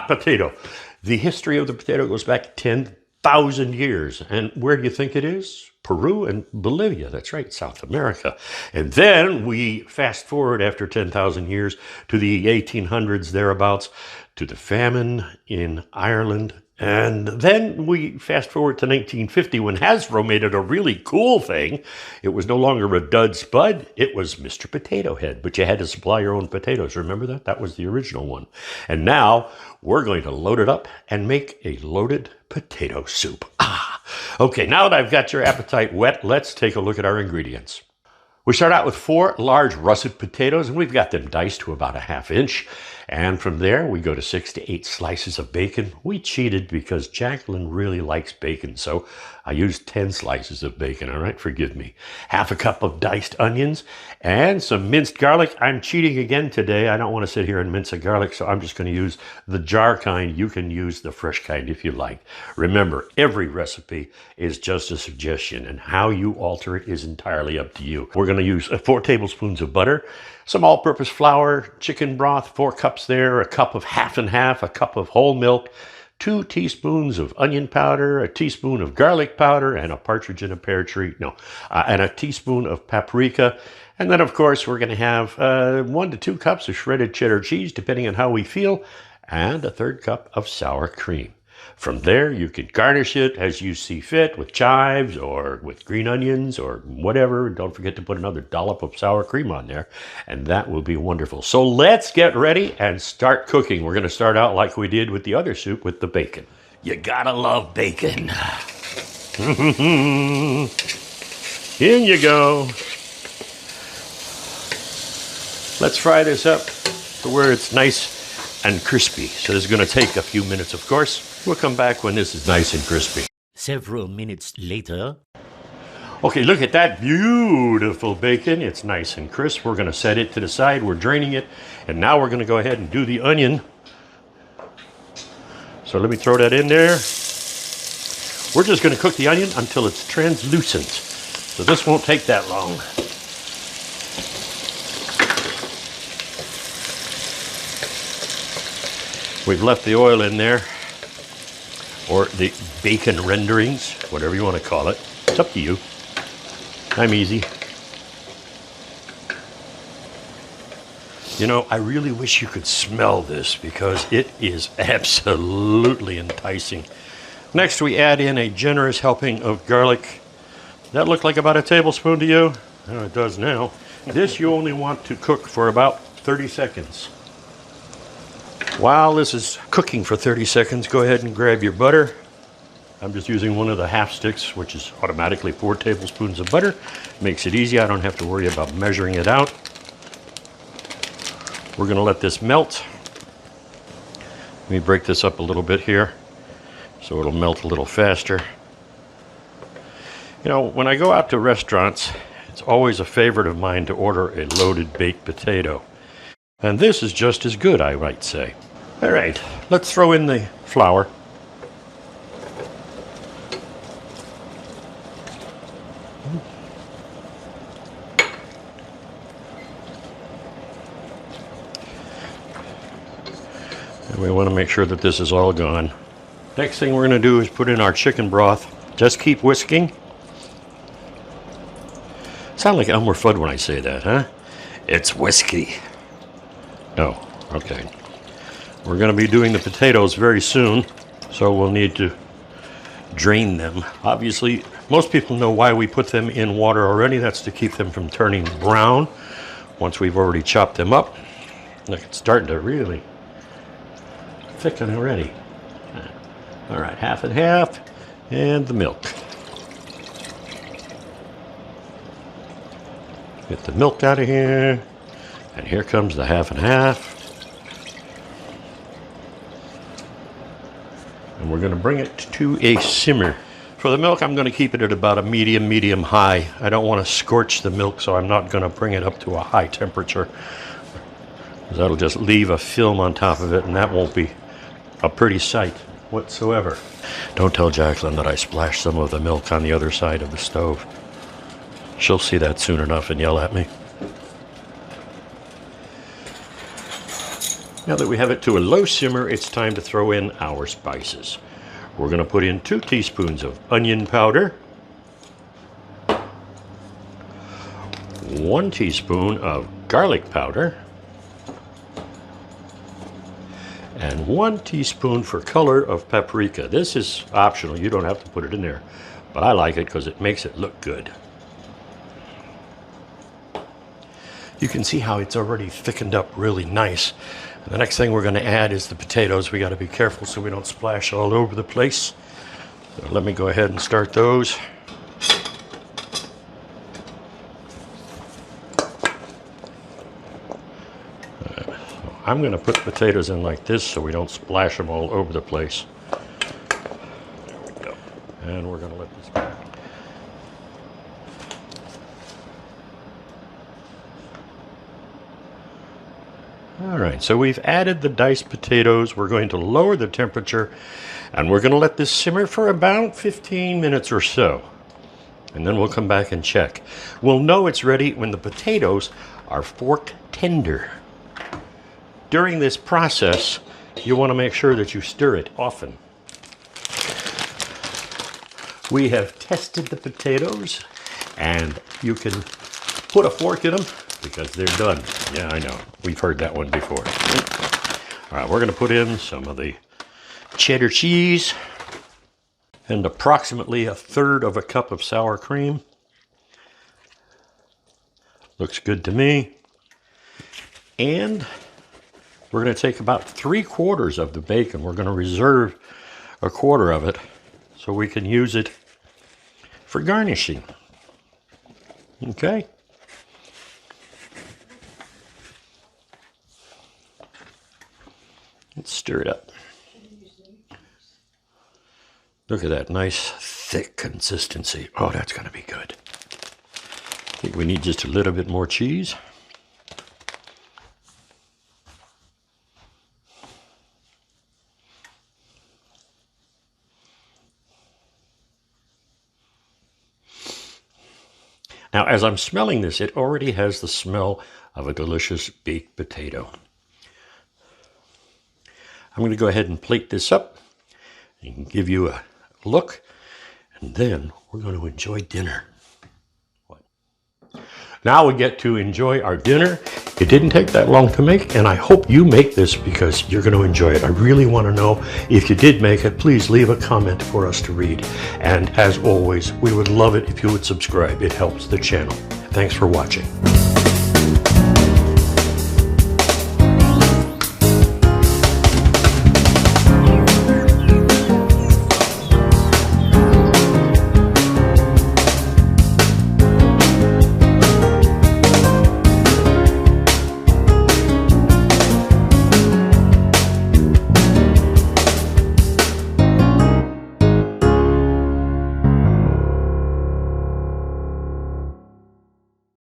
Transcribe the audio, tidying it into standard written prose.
hot potato. The history of the potato goes back 10,000 years. And where do you think it is? Peru and Bolivia. That's right, South America. And then we fast forward after 10,000 years to the 1800s thereabouts, to the famine in Ireland. And then we fast forward to 1950 when Hasbro made it a really cool thing. It was no longer a dud spud, it was Mr. Potato Head, but you had to supply your own potatoes. Remember that? That was the original one. And now we're going to load it up and make a loaded potato soup. Okay, now that I've got your appetite whet, let's take a look at our ingredients. We start out with 4 large russet potatoes, and we've got them diced to about a 1/2 inch. And from there, we go to 6 to 8 slices of bacon. We cheated because Jacqueline really likes bacon, so I used 10 slices of bacon, all right? Forgive me. 1/2 cup of diced onions and some minced garlic. I'm cheating again today. I don't want to sit here and mince a garlic, so I'm just going to use the jar kind. You can use the fresh kind if you like. Remember, every recipe is just a suggestion, and how you alter it is entirely up to you. We're going to use 4 tablespoons of butter, some all-purpose flour, chicken broth, 4 cups there, a cup of half and half, a cup of whole milk, 2 teaspoons of onion powder, a teaspoon of garlic powder, and a partridge in a pear tree. And a teaspoon of paprika. And then, of course, we're going to have 1 to 2 cups of shredded cheddar cheese, depending on how we feel, and a 1/3 cup of sour cream. From there, you can garnish it as you see fit with chives or with green onions or whatever. Don't forget to put another dollop of sour cream on there, and that will be wonderful. So let's get ready and start cooking. We're going to start out like we did with the other soup with the bacon. You gotta love bacon. In you go. Let's fry this up to where it's nice and crispy. So this is going to take a few minutes, of course. We'll come back when this is nice and crispy. Several minutes later. Okay, look at that beautiful bacon. It's nice and crisp. We're going to set it to the side. We're draining it. And now we're going to go ahead and do the onion. So let me throw that in there. We're just going to cook the onion until it's translucent. So this won't take that long. We've left the oil in there, or the bacon renderings, whatever you want to call it. It's up to you. I'm easy. You know, I really wish you could smell this because it is absolutely enticing. Next, we add in a generous helping of garlic. Does that look like about a tablespoon to you? Oh, it does now. This you only want to cook for about 30 seconds. While this is cooking for 30 seconds, go ahead and grab your butter. I'm just using one of the half sticks, which is automatically 4 tablespoons of butter. Makes it easy. I don't have to worry about measuring it out. We're going to let this melt. Let me break this up a little bit here so it'll melt a little faster. You know, when I go out to restaurants, it's always a favorite of mine to order a loaded baked potato. And this is just as good, I might say. All right, let's throw in the flour. And we want to make sure that this is all gone. Next thing we're going to do is put in our chicken broth. Just keep whisking. Sound like Elmer Fudd when I say that, huh? It's whiskey. Oh, okay. We're going to be doing the potatoes very soon, so we'll need to drain them. Obviously, most people know why we put them in water already. That's to keep them from turning brown once we've already chopped them up. Look, it's starting to really thicken already. All right, half and half, and the milk. Get the milk out of here. And here comes the half and half. And we're going to bring it to a simmer. For the milk, I'm going to keep it at about a medium high. I don't want to scorch the milk, so I'm not going to bring it up to a high temperature. That'll just leave a film on top of it, and that won't be a pretty sight whatsoever. Don't tell Jacqueline that I splashed some of the milk on the other side of the stove. She'll see that soon enough and yell at me. Now that we have it to a low simmer, it's time to throw in our spices. We're going to put in 2 teaspoons of onion powder, 1 teaspoon of garlic powder, and 1 teaspoon for color of paprika. This is optional, you don't have to put it in there, but I like it because it makes it look good. You can see how it's already thickened up really nice. And the next thing we're going to add is the potatoes. We got to be careful so we don't splash all over the place. So let me go ahead and start those. I'm going to put potatoes in like this so we don't splash them all over the place. There we go. And we're going to let this go. All right, so we've added the diced potatoes. We're going to lower the temperature and we're going to let this simmer for about 15 minutes or so. And then we'll come back and check. We'll know it's ready when the potatoes are fork tender. During this process, you want to make sure that you stir it often. We have tested the potatoes and you can put a fork in them because they're done. Yeah, I know. We've heard that one before. All right, we're going to put in some of the cheddar cheese and approximately 1/3 cup of sour cream. Looks good to me. And we're going to take about 3/4 of the bacon. We're going to reserve 1/4 of it so we can use it for garnishing. Okay? Let's stir it up. Look at that nice thick consistency. Oh, that's going to be good. I think we need just a little bit more cheese. Now, as I'm smelling this, it already has the smell of a delicious baked potato. I'm going to go ahead and plate this up and give you a look, and then we're going to enjoy dinner. Now we get to enjoy our dinner. It didn't take that long to make, and I hope you make this because you're going to enjoy it. I really want to know if you did make it. Please leave a comment for us to read. And as always, we would love it if you would subscribe. It helps the channel. Thanks for watching.